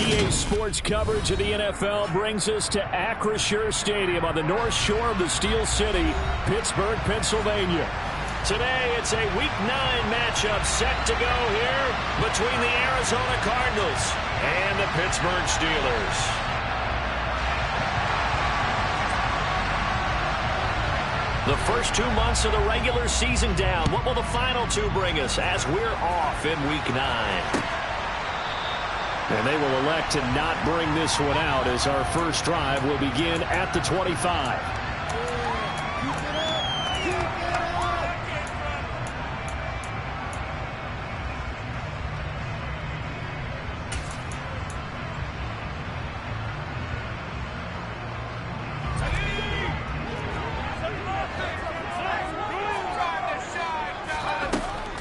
EA Sports coverage of the NFL brings us to Acrisure Stadium on the north shore of the Steel City, Pittsburgh, Pennsylvania. Today, it's a Week 9 matchup set to go here between the Arizona Cardinals and the Pittsburgh Steelers. The first 2 months of the regular season down. What will the final 2 bring us as we're off in Week 9? And they will elect to not bring this one out as our first drive will begin at the 25.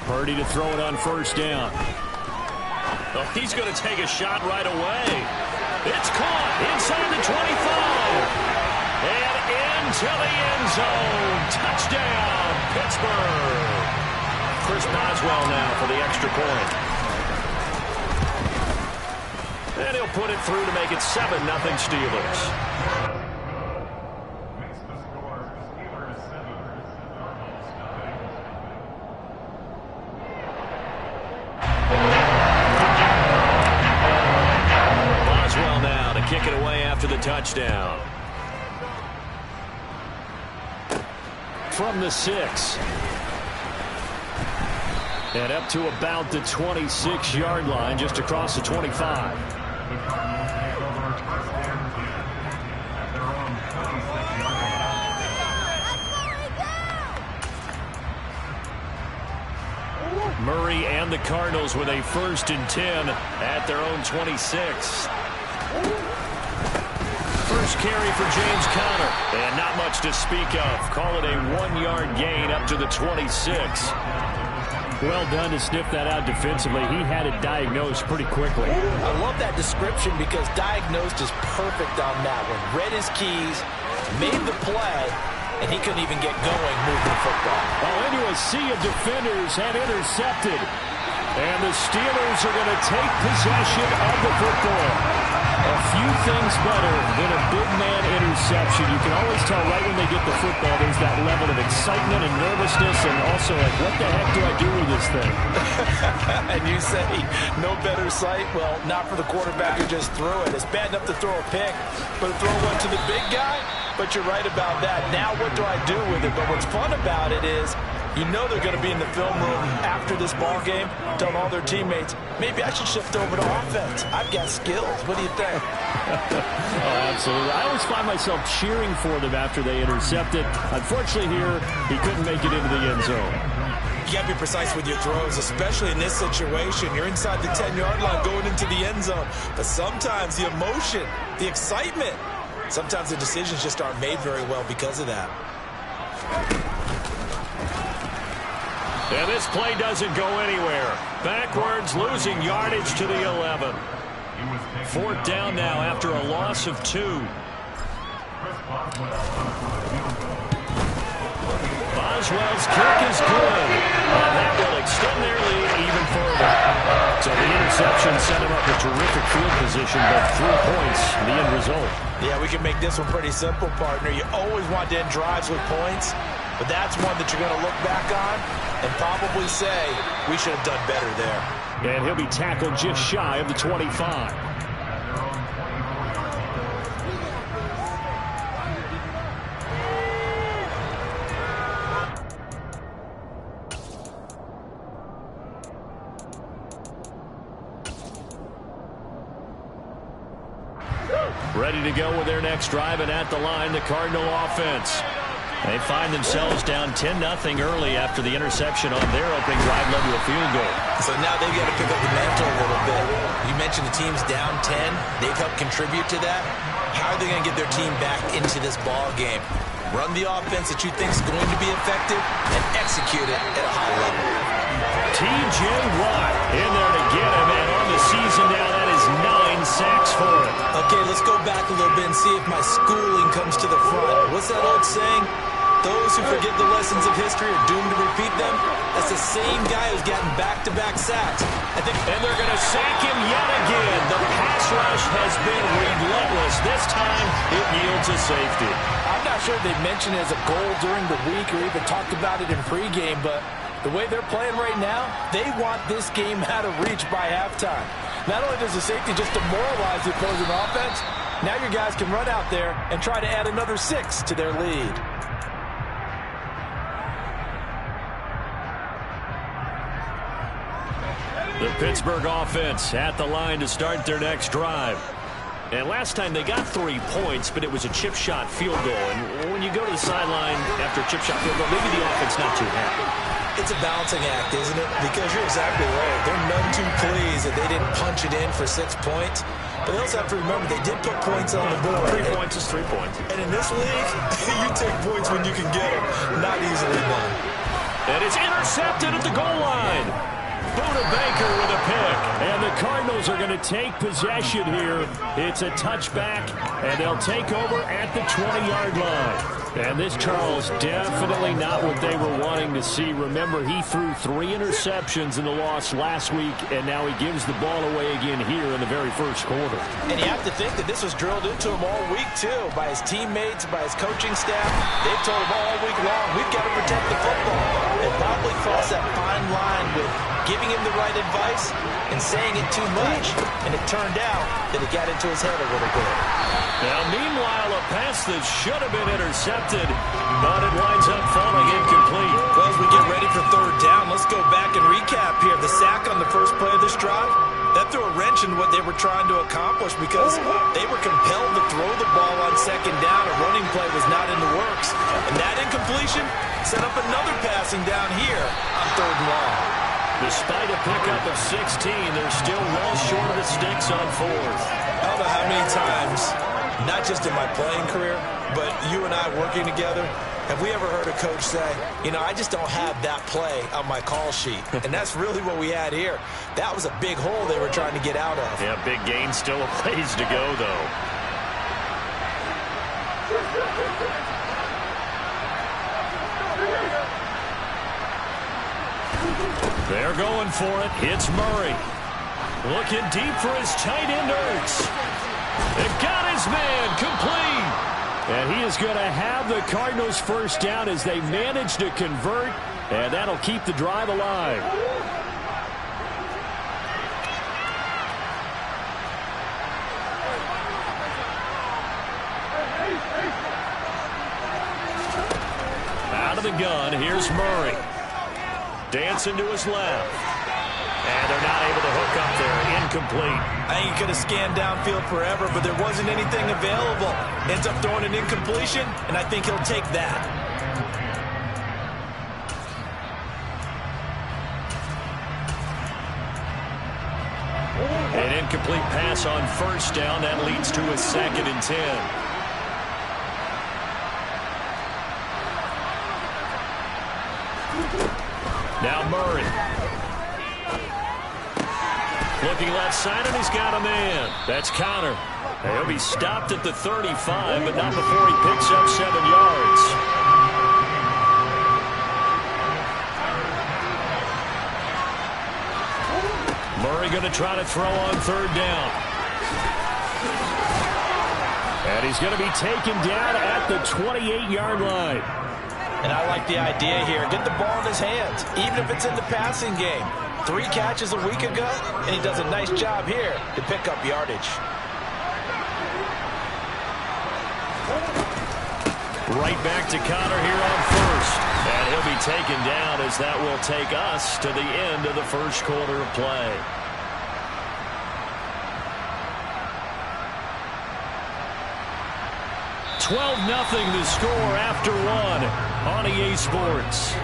Purdy to throw it on first down. Oh, he's going to take a shot right away. It's caught inside the 25. And into the end zone. Touchdown, Pittsburgh. Chris Boswell now for the extra point. And he'll put it through to make it 7-0 Steelers. Kick it away after the touchdown. From the 6. And up to about the 26-yard line, just across the 25. Murray and the Cardinals with a 1st and 10 at their own 26. First carry for James Conner. And not much to speak of. Call it a 1-yard gain up to the 26. Well done to sniff that out defensively. He had it diagnosed pretty quickly. I love that description because diagnosed is perfect on that one. Read his keys, made the play, and he couldn't even get going moving the football. Oh, into a sea of defenders and intercepted. And the Steelers are going to take possession of the football. A few things better than a big man interception. You can always tell right when they get the football, there's that level of excitement and nervousness, and also like, what the heck do I do with this thing? And you say, no better sight? Well, not for the quarterback who just threw it. It's bad enough to throw a pick, but to throw one to the big guy? But you're right about that. Now what do I do with it? But what's fun about it is, you know they're going to be in the film room after this ball game, telling all their teammates, maybe I should shift over to offense. I've got skills. What do you think? Oh, absolutely. I always find myself cheering for them after they intercept it. Unfortunately here, he couldn't make it into the end zone. You got to be precise with your throws, especially in this situation. You're inside the 10-yard line going into the end zone. But sometimes the emotion, the excitement, sometimes the decisions just aren't made very well because of that. And this play doesn't go anywhere. Backwards, losing yardage to the 11. 4th down now after a loss of 2. Boswell's kick is good. And that will extend their lead even further. So the interception set him up a terrific field position, but 3 points, the end result. Yeah, we can make this one pretty simple, partner. You always want to end drives with points, but that's one that you're going to look back on and probably say, we should have done better there. And he'll be tackled just shy of the 25. Ready to go with their next drive, and at the line, the Cardinal offense. They find themselves down 10-0 early after the interception on their opening drive led to a field goal. So now they've got to pick up the mantle a little bit. You mentioned the team's down 10. They've helped contribute to that. How are they going to get their team back into this ball game? Run the offense that you think is going to be effective and execute it at a high level. T.J. Watt in there to get him, and on the season now, that is 9 sacks for him. Okay, let's go back a little bit and see if my schooling comes to the front. What's that old saying? Those who forget the lessons of history are doomed to repeat them. That's the same guy who's gotten back-to-back sacks. And they're going to sack him yet again. The pass rush has been relentless. This time, it yields a safety. I'm not sure they mentioned it as a goal during the week or even talked about it in pregame, but the way they're playing right now, they want this game out of reach by halftime. Not only does the safety just demoralize the opposing offense, now your guys can run out there and try to add another 6 to their lead. The Pittsburgh offense at the line to start their next drive. And last time they got 3 points, but it was a chip shot field goal. And when you go to the sideline after a chip shot field goal, maybe the offense not too happy. It's a balancing act, isn't it? Because you're exactly right. They're none too pleased that they didn't punch it in for 6 points. But they also have to remember they did put points on the board. 3 points is 3 points. And in this league, you take points when you can get them. Not easily done. And it's intercepted at the goal line. Buda Baker with a pick. And the Cardinals are going to take possession here. It's a touchback, and they'll take over at the 20-yard line. And this, Charles, definitely not what they were wanting to see. Remember, he threw 3 interceptions in the loss last week, and now he gives the ball away again here in the very first quarter. And you have to think that this was drilled into him all week, too, by his teammates, by his coaching staff. They've told him all week long, we've got to protect the football. They probably crossed that fine line with giving him the right advice and saying it too much. And it turned out that it got into his head a little bit. Now, meanwhile, a pass that should have been intercepted, but it winds up falling incomplete. Well, as we get ready for third down, let's go back and recap here. The sack on the first play of this drive, that threw a wrench in what they were trying to accomplish because they were compelled to throw the ball on second down. A running play was not in the works. And that incompletion set up another passing down here on third and long. Despite a pickup of 16, they're still well short of the sticks on fourth. I don't know how many times, not just in my playing career, but you and I working together, have we ever heard a coach say, you know, I just don't have that play on my call sheet. And that's really what we had here. That was a big hole they were trying to get out of. Yeah, big gain, still a ways to go, though. They're going for it. It's Murray. Looking deep for his tight end, Ertz. It got his man complete. And he is going to have the Cardinals first down as they manage to convert. And that'll keep the drive alive. Out of the gun, here's Murray. Dancing to his left. And they're not able to hook up there. Incomplete. I think he could have scanned downfield forever, but there wasn't anything available. Ends up throwing an incompletion, and I think he'll take that. An incomplete pass on first down. That leads to a 2nd and 10. Now Murray. Looking left side, and he's got a man. That's Connor. He'll be stopped at the 35, but not before he picks up 7 yards. Murray going to try to throw on third down. And he's going to be taken down at the 28-yard line. And I like the idea here. Get the ball in his hands, even if it's in the passing game. 3 catches a week ago, and he does a nice job here to pick up yardage. Right back to Connor here on first. And he'll be taken down as that will take us to the end of the first quarter of play. $12-0 the score after 1 on EA Sports.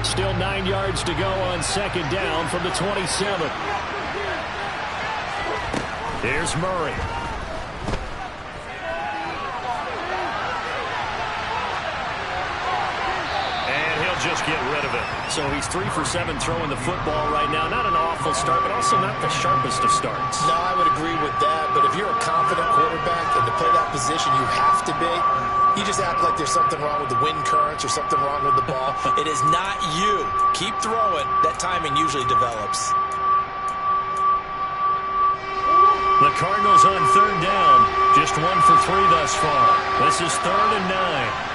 Still 9 yards to go on second down from the 27. Here's Murray. And he'll just get rid of of it. So he's 3 for 7 throwing the football right now. Not an awful start, but also not the sharpest of starts. No, I would agree with that. But if you're a confident quarterback and to play that position, you have to be. You just act like there's something wrong with the wind currents or something wrong with the ball. It is not you. Keep throwing. That timing usually develops. The Cardinals on 3rd down. Just 1 for 3 thus far. This is 3rd and 9.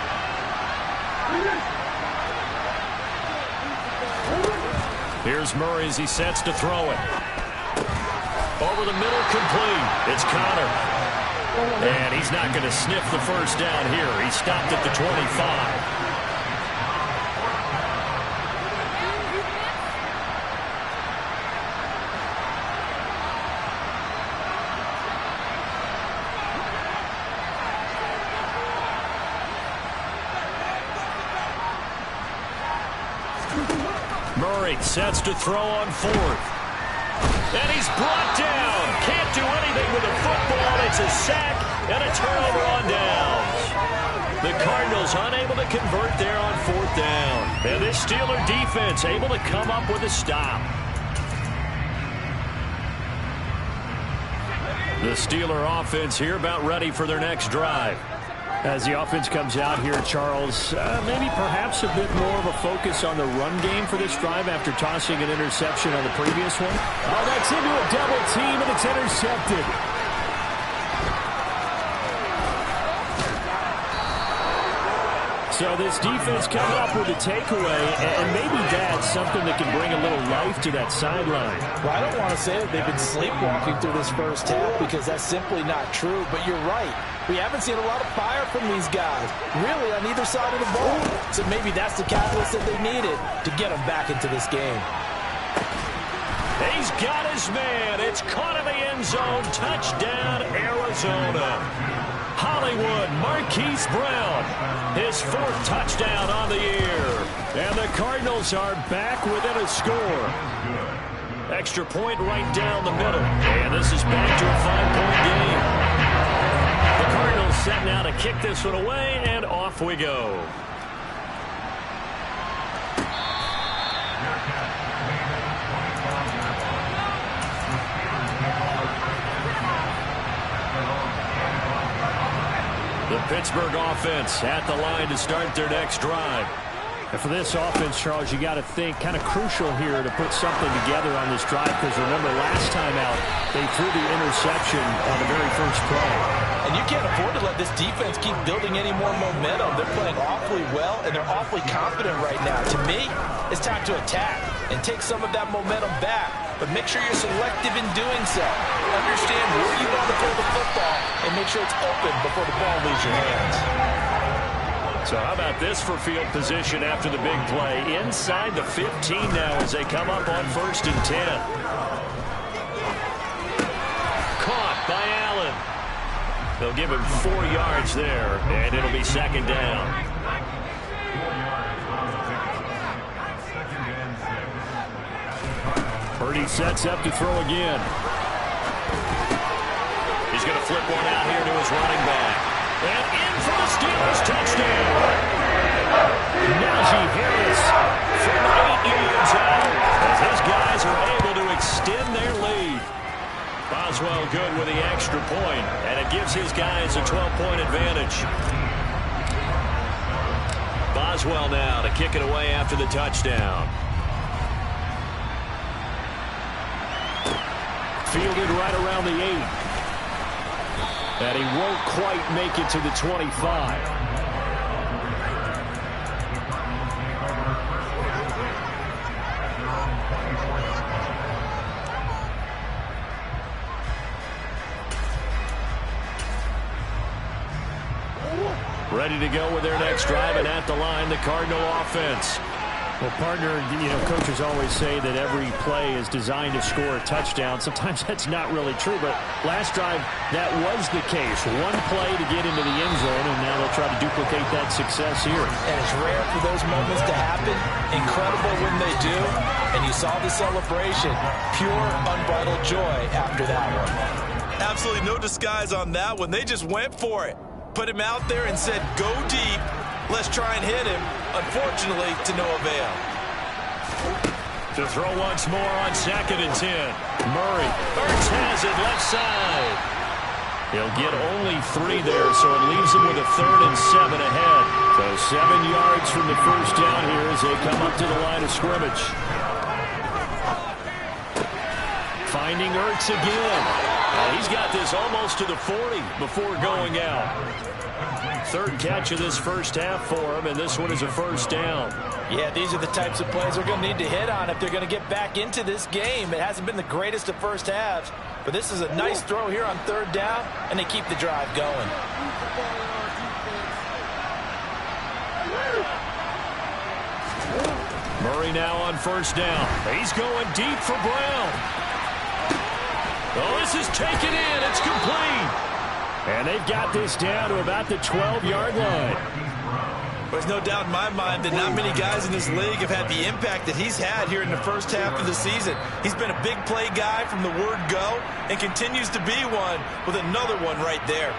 Here's Murray as he sets to throw it. Over the middle, complete. It's Connor. And he's not going to sniff the first down here. He stopped at the 25. Murray sets to throw on 4th. And he's brought down. Can't do anything with the football. It's a sack and a turnover on downs. The Cardinals unable to convert there on 4th down. And this Steeler defense able to come up with a stop. The Steeler offense here about ready for their next drive. As the offense comes out here, Charles, maybe perhaps a bit more of a focus on the run game for this drive after tossing an interception on the previous one. Oh, that's into a double team, and it's intercepted. So this defense coming up with a takeaway, and maybe that's something that can bring a little life to that sideline. Well, I don't want to say that they've been sleepwalking through this first half because that's simply not true, but you're right. We haven't seen a lot of fire from these guys, really, on either side of the ball. So maybe that's the catalyst that they needed to get them back into this game. He's got his man. It's caught in the end zone. Touchdown, Arizona. Hollywood, Marquise Brown, his 4th touchdown on the year. And the Cardinals are back within a score. Extra point right down the middle. And this is back to a 5-point game. The Cardinals set now to kick this one away, and off we go. The Pittsburgh offense at the line to start their next drive. And for this offense, Charles, you got to think kind of crucial here to put something together on this drive, because remember last time out they threw the interception on the very first play. And you can't afford to let this defense keep building any more momentum. They're playing awfully well, and they're awfully confident right now. To me, it's time to attack and take some of that momentum back. But make sure you're selective in doing so. Understand where you want to throw the football and make sure it's open before the ball leaves your hands. So how about this for field position after the big play? Inside the 15 now as they come up on 1st and 10. Caught by Allen. They'll give him 4 yards there, and it'll be 2nd down. Purdy sets up to throw again. He's going to flip one out here to his running back. And in for the Steelers touchdown. Najee Harris from 8 yards out as his guys are able to extend their lead. Boswell good with the extra point, and it gives his guys a 12-point advantage. Boswell now to kick it away after the touchdown. Fielded right around the 8. And he won't quite make it to the 25. Ready to go with their next drive, and at the line, the Cardinal offense. Well, partner, coaches always say that every play is designed to score a touchdown. Sometimes that's not really true, but last drive, that was the case. One play to get into the end zone, and now they'll try to duplicate that success here. And it's rare for those moments to happen. Incredible when they do. And you saw the celebration. Pure, unbridled joy after that one. Absolutely no disguise on that one. They just went for it. Put him out there and said, go deep. Let's try and hit him. Unfortunately, to no avail. To throw once more on 2nd and 10. Murray. Ertz has it left side. He'll get only 3 there, so it leaves him with a 3rd and 7 ahead. So 7 yards from the first down here as they come up to the line of scrimmage. Finding Ertz again. He's got this almost to the 40 before going out. 3rd catch of this first half for him, and this one is a first down. Yeah, these are the types of plays they're going to need to hit on if they're going to get back into this game. It hasn't been the greatest of first halves, but this is a nice throw here on 3rd down, and they keep the drive going. Murray now on first down. He's going deep for Brown. Oh, this is taken in. It's complete. And they've got this down to about the 12-yard line. There's no doubt in my mind that not many guys in this league have had the impact that he's had here in the first half of the season. He's been a big play guy from the word go and continues to be one with another one right there.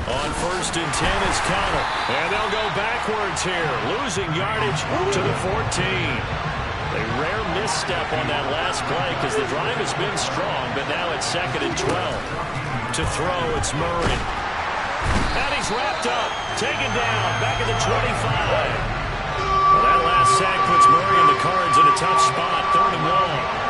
On 1st and 10 is Connell. And they'll go backwards here, losing yardage to the 14. A rare misstep on that last play because the drive has been strong, but now it's 2nd and 12. To throw, it's Murray. And he's wrapped up, taken down, back at the 25. Well, that last sack puts Murray and the Cards in a tough spot, 3rd and long.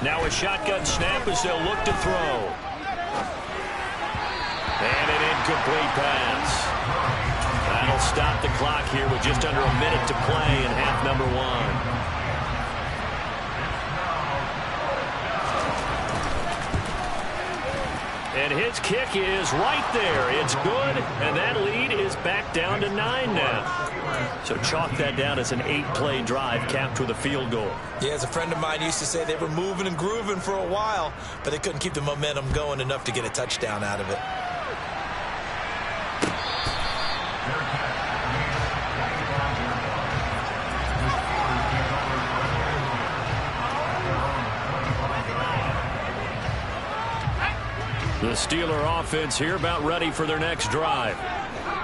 Now a shotgun snap as they'll look to throw. And an incomplete pass. That'll stop the clock here with just under a minute to play in half number 1. And his kick is right there. It's good, and that lead is back down to 9 now. So chalk that down as an 8-play drive capped with a field goal. Yeah, as a friend of mine used to say, they were moving and grooving for a while, but they couldn't keep the momentum going enough to get a touchdown out of it. The Steeler offense here about ready for their next drive.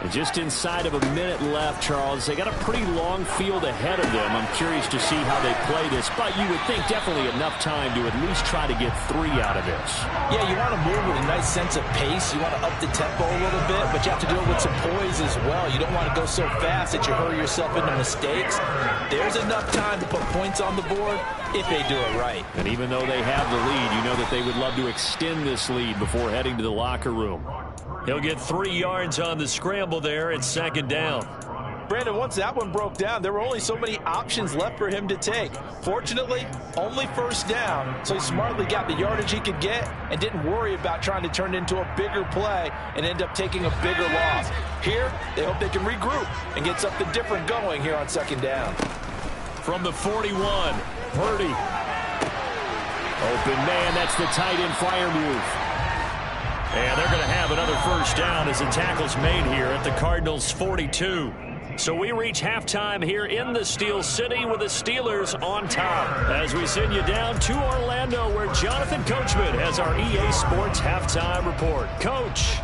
And just inside of a minute left, Charles. They got a pretty long field ahead of them. I'm curious to see how they play this, but you would think definitely enough time to at least try to get 3 out of this. Yeah, you want to move with a nice sense of pace. You want to up the tempo a little bit, but you have to do it with some poise as well. You don't want to go so fast that you hurry yourself into mistakes. There's enough time to put points on the board if they do it right. And even though they have the lead, you know that they would love to extend this lead before heading to the locker room. He'll get 3 yards on the scramble there. It's 2nd down. Brandon, once that one broke down, there were only so many options left for him to take. Fortunately, only first down, so he smartly got the yardage he could get and didn't worry about trying to turn it into a bigger play and end up taking a bigger loss. Here, they hope they can regroup and get something different going here on 2nd down. From the 41, Purdy. Open man, that's the tight end fire move. And they're going to have another first down as the tackle's made here at the Cardinals' 42. So we reach halftime here in the Steel City with the Steelers on top. As we send you down to Orlando where Jonathan Coachman has our EA Sports halftime report. Coach.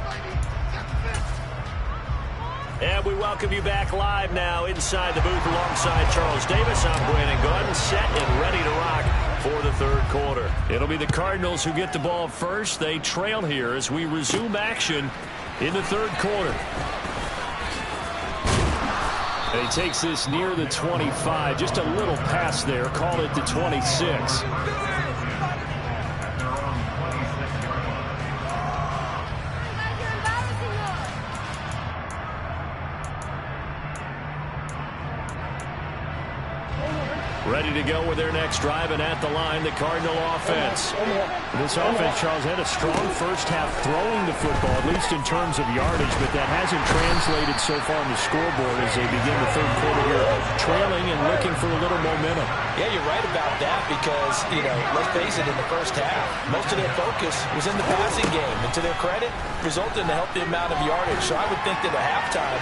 And we welcome you back live now inside the booth alongside Charles Davis. I'm Brandon Gordon, set and ready to rock for the 3rd quarter. It'll be the Cardinals who get the ball first. They trail here as we resume action in the 3rd quarter. And he takes this near the 25, just a little pass there, called it the 26. Ready to go with their next drive, and at the line, the Cardinal offense. This offense, Charles, had a strong first half throwing the football, at least in terms of yardage, but that hasn't translated so far on the scoreboard as they begin the third quarter here, trailing and looking for a little momentum. Yeah, you're right about that because, let's face it, in the first half, most of their focus was in the passing game. And to their credit, resulted in a healthy amount of yardage. So I would think that at halftime,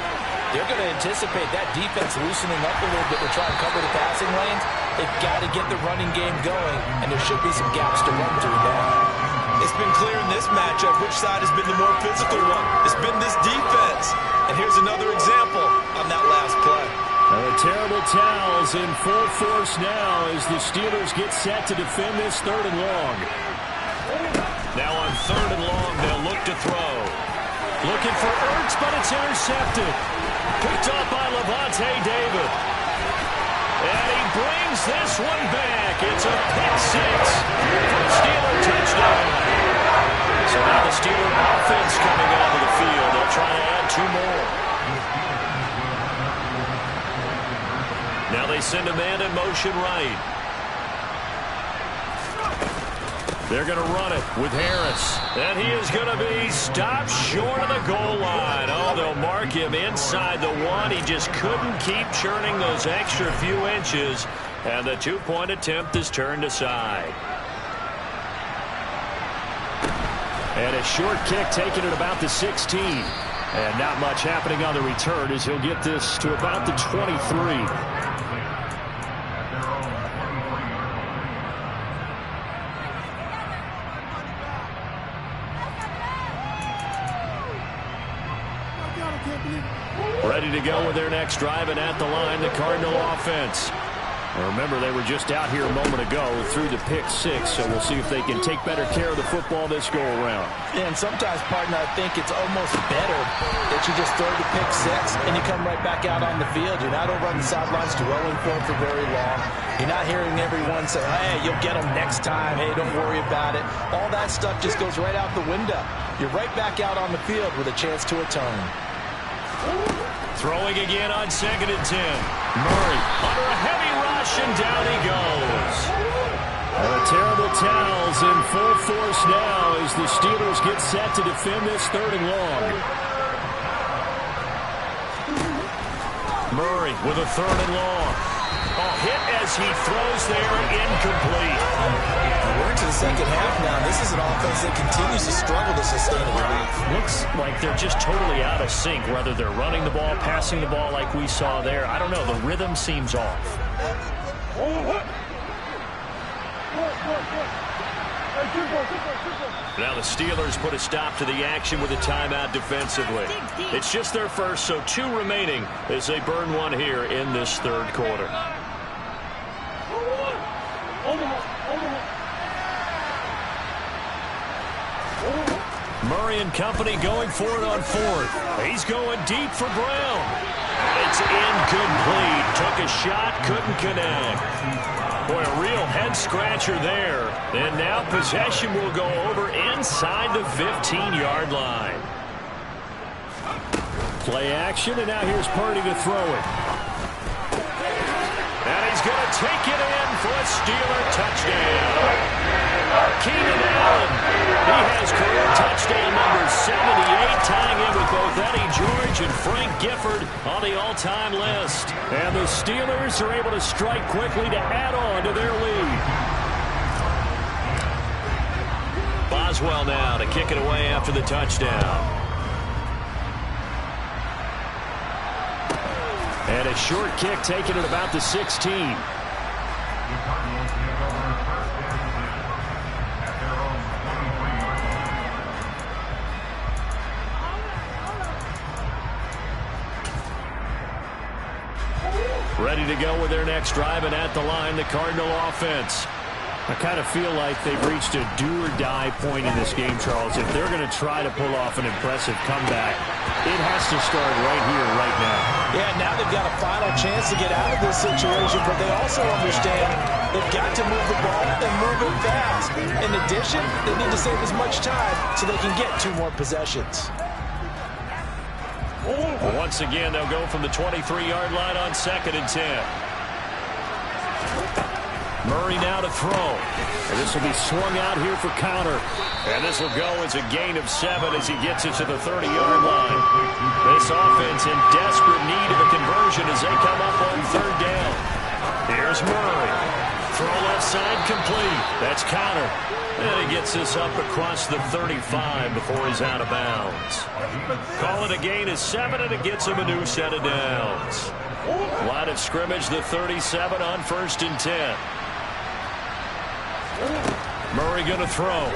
they're going to anticipate that defense loosening up a little bit to try and cover the passing lanes. They've got to get the running game going, and there should be some gaps to run through now. It's been clear in this matchup which side has been the more physical one. It's been this defense. And here's another example on that last play. The terrible towels in full force now as the Steelers get set to defend this 3rd and long. Now on 3rd and long, they'll look to throw. Looking for Ertz, but it's intercepted. Picked up by Levante David. And he brings this one back. It's a pick six for a Steeler touchdown. So now the Steeler offense coming onto the field. They'll try to add 2 more. Now they send a man in motion right. They're going to run it with Harris. And he is going to be stopped short of the goal line. Oh, they'll mark him inside the 1. He just couldn't keep churning those extra few inches. And the 2-point attempt is turned aside. And a short kick taken at about the 16. And not much happening on the return as he'll get this to about the 23. Ready to go with their next drive, and at the line, the Cardinal offense. Now remember, they were just out here a moment ago through the pick six, so we'll see if they can take better care of the football this go-around. Yeah, and sometimes, partner, I think it's almost better that you just throw the pick six and you come right back out on the field. You're not over on the sidelines dwelling for it for very long. You're not hearing everyone say, hey, you'll get them next time. Hey, don't worry about it. All that stuff just goes right out the window. You're right back out on the field with a chance to atone. Throwing again on 2nd and 10. Murray under a heavy rush, and down he goes. The terrible towels in full force now as the Steelers get set to defend this 3rd and long. Murray with a 3rd and long. Oh, hit as he throws there, incomplete. We're into the second half now. This is an offense that continues to struggle to sustain a drive. Looks like they're just totally out of sync, whether they're running the ball, passing the ball like we saw there. I don't know. The rhythm seems off. Now the Steelers put a stop to the action with a timeout defensively. It's just their first, so 2 remaining as they burn one here in this 3rd quarter. Murray and company going for it on 4th. He's going deep for Brown. It's incomplete. Took a shot, couldn't connect. Boy, a real head-scratcher there. And now possession will go over inside the 15-yard line. Play action, and now here's Purdy to throw it. And he's going to take it in for a Steeler touchdown. Keenan Allen, he has career touchdown number 78, tying in with both Eddie George and Frank Gifford on the all-time list. And the Steelers are able to strike quickly to add on to their lead. Boswell now to kick it away after the touchdown. And a short kick taken at about the 16. Ready to go with their next drive, and at the line, the Cardinal offense. I kind of feel like they've reached a do-or-die point in this game, Charles. If they're going to try to pull off an impressive comeback, it has to start right here, right now. Yeah, now they've got a final chance to get out of this situation, but they also understand they've got to move the ball and move it fast. In addition, they need to save as much time so they can get 2 more possessions. Once again, they'll go from the 23-yard line on 2nd and 10. Murray now to throw. And this will be swung out here for counter. And this will go as a gain of 7 as he gets it to the 30-yard line. This offense in desperate need of a conversion as they come up on 3rd down. Here's Murray. Throw left side complete. That's counter. And he gets this up across the 35 before he's out of bounds. Call it a gain of 7, and it gets him a new set of downs. Line of scrimmage, the 37 on 1st and 10. Murray going to throw.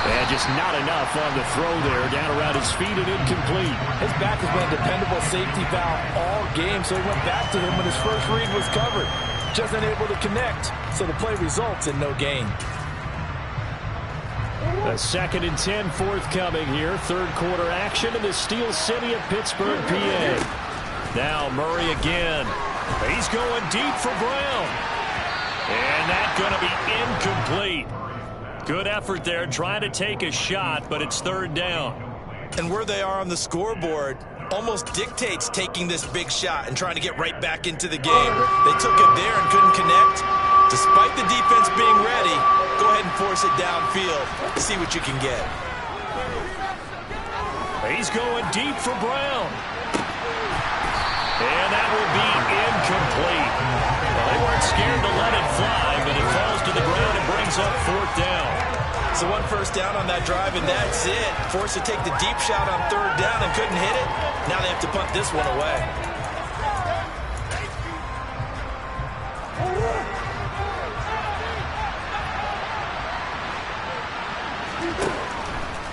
And just not enough on the throw there. Down around his feet and incomplete. His back has been a dependable safety valve all game, so he went back to him when his first read was covered. Just unable to connect, so the play results in no gain. A 2nd and 10 forthcoming here. 3rd quarter action in the Steel City of Pittsburgh, PA. Now Murray again. He's going deep for Brown. And that's going to be incomplete. Good effort there trying to take a shot, but it's 3rd down. And where they are on the scoreboard almost dictates taking this big shot and trying to get right back into the game. They took it there and couldn't connect. Despite the defense being ready, go ahead and force it downfield. See what you can get. He's going deep for Brown. And that will be incomplete. Well, they weren't scared to let it fly, but it falls to the ground and brings up 4th down. So 1 first down on that drive, and that's it. Forced to take the deep shot on 3rd down and couldn't hit it. Now they have to punt this one away.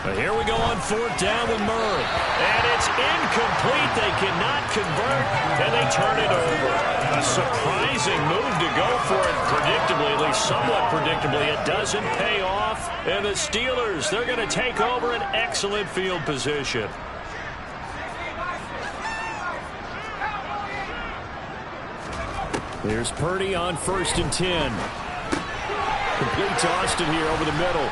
But here we go on 4th down with Murray. And it's incomplete. They cannot convert, and they turn it over. A surprising move to go for it predictably, at least somewhat predictably. It doesn't pay off. And the Steelers, they're going to take over an excellent field position. Here's Purdy on 1st and 10. Complete to Austin here over the middle.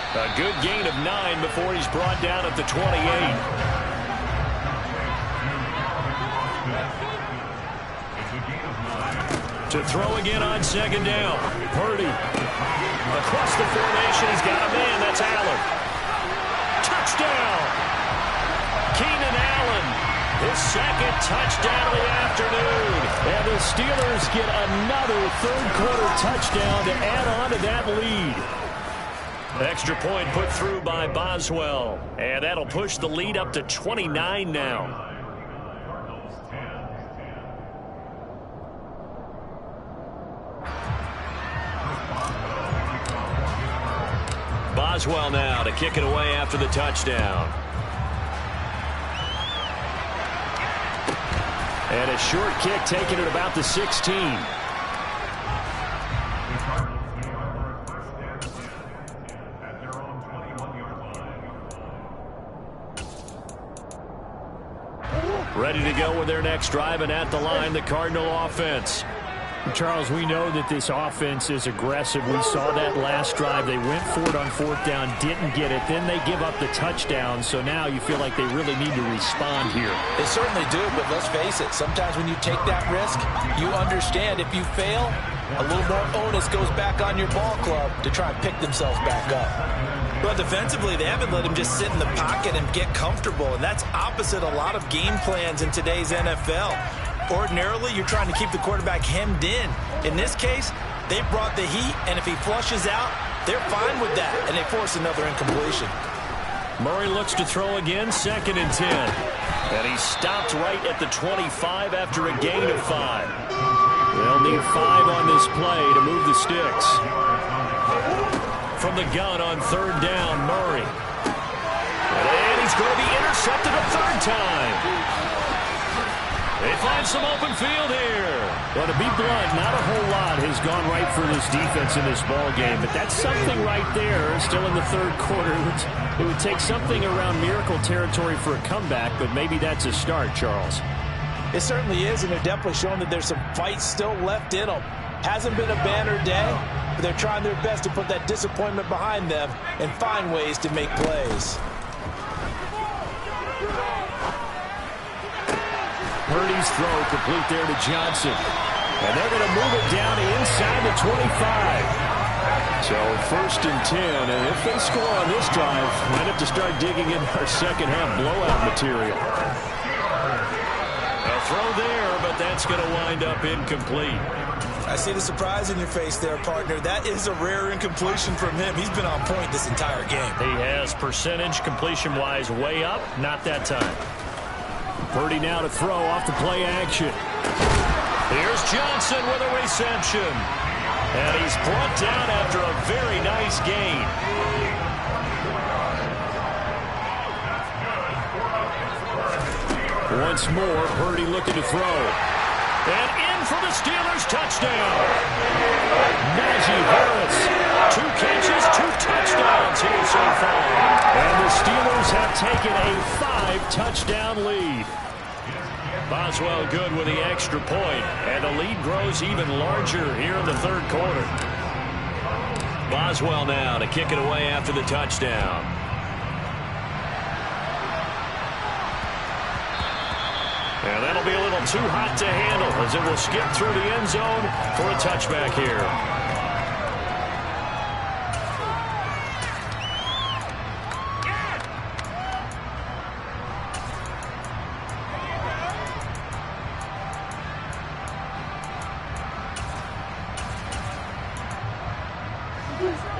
A good gain of 9 before he's brought down at the 28. To throw again on 2nd down. Purdy. Across the formation, he's got a man. That's Allen. Touchdown! Keenan Allen. His 2nd touchdown of the afternoon. And the Steelers get another 3rd quarter touchdown to add on to that lead. Extra point put through by Boswell. And that'll push the lead up to 29 now. Boswell now to kick it away after the touchdown. And a short kick taken at about the 16. Ready to go with their next drive, and at the line, the Cardinal offense. Charles, we know that this offense is aggressive. We saw that last drive. They went for it on 4th down, didn't get it. Then they give up the touchdown. So now you feel like they really need to respond here. They certainly do, but let's face it. Sometimes when you take that risk, you understand if you fail, a little more onus goes back on your ball club to try and pick themselves back up. But defensively, they haven't let him just sit in the pocket and get comfortable, and that's opposite a lot of game plans in today's NFL. Ordinarily, you're trying to keep the quarterback hemmed in. In this case, they brought the heat, and if he flushes out, they're fine with that, and they force another incompletion. Murray looks to throw again, 2nd and 10. And he stopped right at the 25 after a gain of 5. They'll need 5 on this play to move the sticks. From the gun on 3rd down, Murray. And he's going to be intercepted a 3rd time. They find some open field here. Well, to be blunt, not a whole lot has gone right for this defense in this ball game, but that's something right there. Still in the 3rd quarter. It would take something around miracle territory for a comeback, but maybe that's a start, Charles. It certainly is, and they're definitely showing that there's some fight still left in them. Hasn't been a banner day, but they're trying their best to put that disappointment behind them and find ways to make plays. Purdy's throw complete there to Johnson. And they're going to move it down inside the 25. So 1st and 10, and if they score on this drive, might have to start digging in our second half blowout material. A throw there, but that's going to wind up incomplete. I see the surprise in your face there, partner. That is a rare incompletion from him. He's been on point this entire game. He has percentage completion-wise way up, not that time. Purdy now to throw off the play action. Here's Johnson with a reception. And he's brought down after a very nice gain. Once more, Purdy looking to throw. And in for the Steelers touchdown. Najee Harris. 2 catches, 2 touchdowns here so far. And the Steelers have taken a 5-touchdown lead. Boswell good with the extra point, and the lead grows even larger here in the 3rd quarter. Boswell now to kick it away after the touchdown. And that'll be a little too hot to handle as it will skip through the end zone for a touchback here.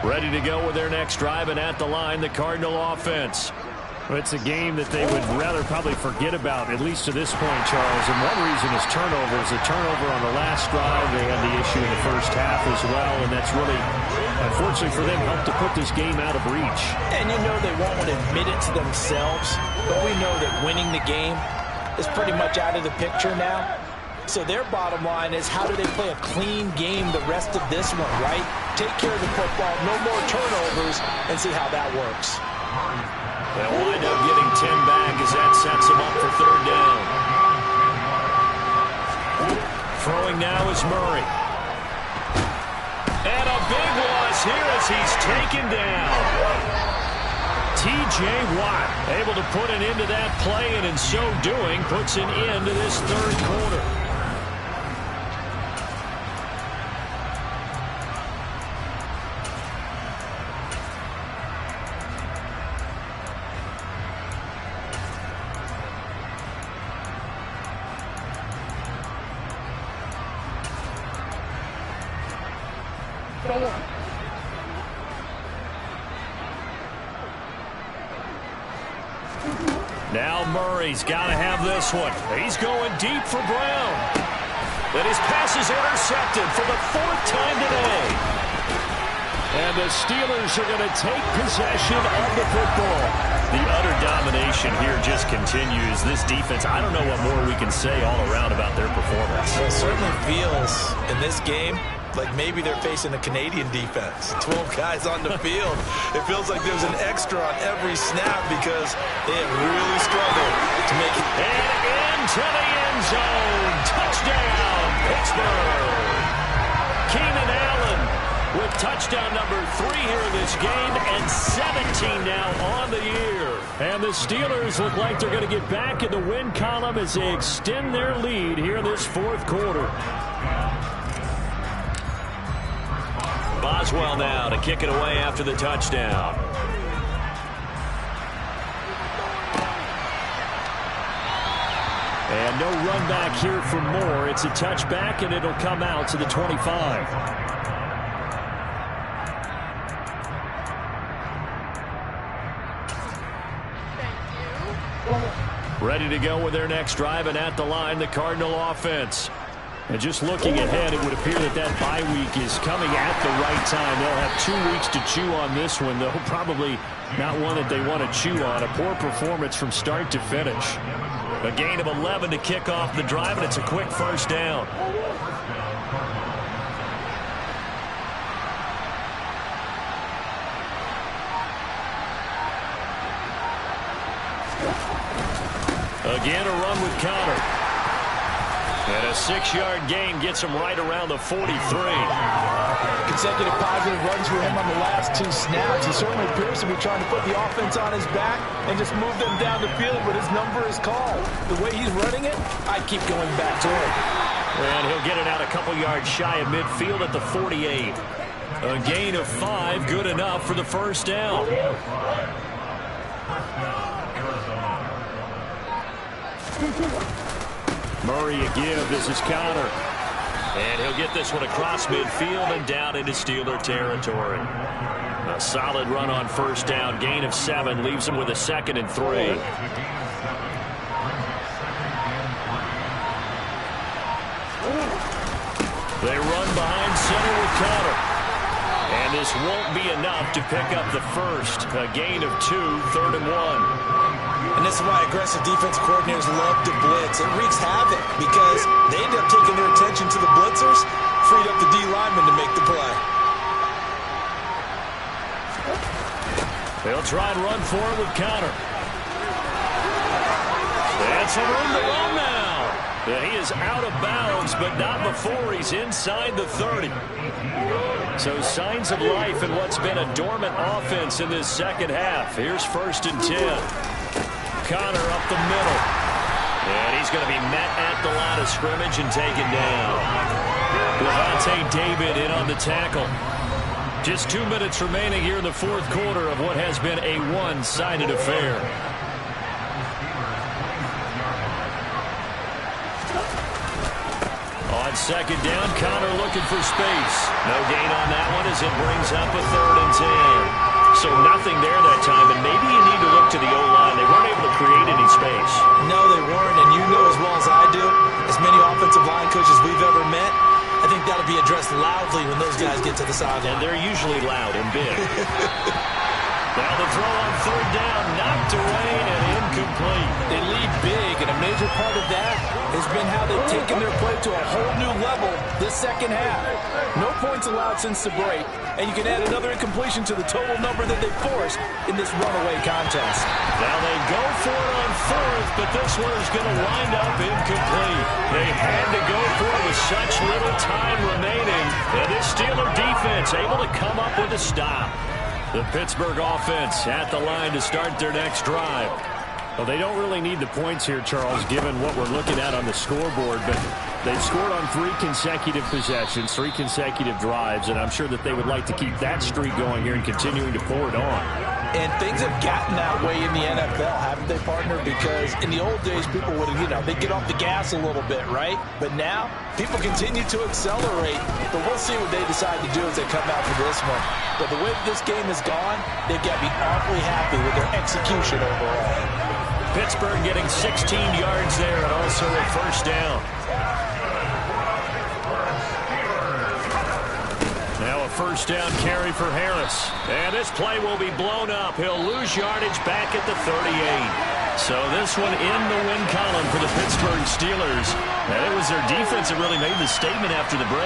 Ready to go with their next drive, and at the line, the Cardinal offense. It's a game that they would rather probably forget about, at least to this point, Charles. And one reason is turnovers. A turnover on the last drive. They had the issue in the first half as well, and that's really, unfortunately for them, helped to put this game out of reach. And you know they won't admit it to themselves, but we know that winning the game is pretty much out of the picture now. So their bottom line is, how do they play a clean game the rest of this one, right? Take care of the football, no more turnovers, and see how that works. They'll wind up getting 10 back as that sets them up for 3rd down. Throwing now is Murray. And a big loss here as he's taken down. T.J. Watt able to put an end to that play, and in so doing puts an end to this 3rd quarter. Now Murray's got to have this one. He's going deep for Brown. Then his pass is intercepted for the 4th time today. And the Steelers are going to take possession of the football. The utter domination here just continues. This defense, I don't know what more we can say all around about their performance. Well, it certainly feels in this game like maybe they're facing a Canadian defense. 12 guys on the field. It feels like there's an extra on every snap because they have really struggled to make it. And into the end zone. Touchdown, Pittsburgh. Keenan Allen with touchdown number 3 here in this game, and 17 now on the year. And the Steelers look like they're going to get back in the win column as they extend their lead here in this 4th quarter. Boswell now to kick it away after the touchdown. And no run back here for Moore. It's a touchback, and it'll come out to the 25. Ready to go with their next drive, and at the line, the Cardinal offense. And just looking ahead, it would appear that that bye week is coming at the right time. They'll have 2 weeks to chew on this one, though probably not one that they want to chew on. A poor performance from start to finish. A gain of 11 to kick off the drive, and it's a quick 1st down. Again, a run with Connor. And a 6-yard gain gets him right around the 43. Consecutive positive runs for him on the last 2 snaps. He certainly appears to be trying to put the offense on his back and just move them down the field, but his number is called. The way he's running it, I keep going back to him. And he'll get it out a couple yards shy of midfield at the 48. A gain of 5, good enough for the first down. Murray a give. This is Connor. And he'll get this one across midfield and down into Steeler territory. A solid run on first down. Gain of 7 leaves him with a 2nd and 3. They run behind center with Connor. And this won't be enough to pick up the first. A gain of 2, 3rd and 1. And this is why aggressive defense coordinators love to blitz. It wreaks havoc because they end up taking their attention to the blitzers, freed up the D lineman to make the play. They'll try and run for it with Connor. That's some room to run now. He is out of bounds, but not before he's inside the 30. So signs of life in what's been a dormant offense in this second half. Here's 1st and 10. Connor up the middle. And he's going to be met at the line of scrimmage and taken down. Levante David in on the tackle. Just 2 minutes remaining here in the 4th quarter of what has been a one-sided affair. On 2nd down, Connor looking for space. No gain on that one as it brings up a 3rd and 10. So nothing there that time, and maybe you need to look to the O-line. They weren't able to create any space. No, they weren't, and you know as well as I do, as many offensive line coaches we've ever met, I think that'll be addressed loudly when those guys get to the sideline. And they're usually loud and big. Now the throw on 3rd down, knocked away and incomplete. They lead big, and a major part of that has been how they've taken their play to a whole new level this second half. No points allowed since the break, and you can add another incompletion to the total number that they forced in this runaway contest. Now they go for it on 4th, but this one is going to wind up incomplete. They had to go for it with such little time remaining, and this Steeler defense able to come up with a stop. The Pittsburgh offense at the line to start their next drive. Well, they don't really need the points here, Charles, given what we're looking at on the scoreboard, but they've scored on 3 consecutive possessions, 3 consecutive drives, and I'm sure that they would like to keep that streak going here and continuing to pour it on. And things have gotten that way in the NFL, haven't they, partner? Because in the old days, people would, they'd get off the gas a little bit, right? But now, people continue to accelerate. But we'll see what they decide to do as they come out for this one. But the way this game has gone, they've got to be awfully happy with their execution overall. Pittsburgh getting 16 yards there and also a 1st down. Now a 1st down carry for Harris. And this play will be blown up. He'll lose yardage back at the 38. So this one in the win column for the Pittsburgh Steelers. And it was their defense that really made the statement after the break.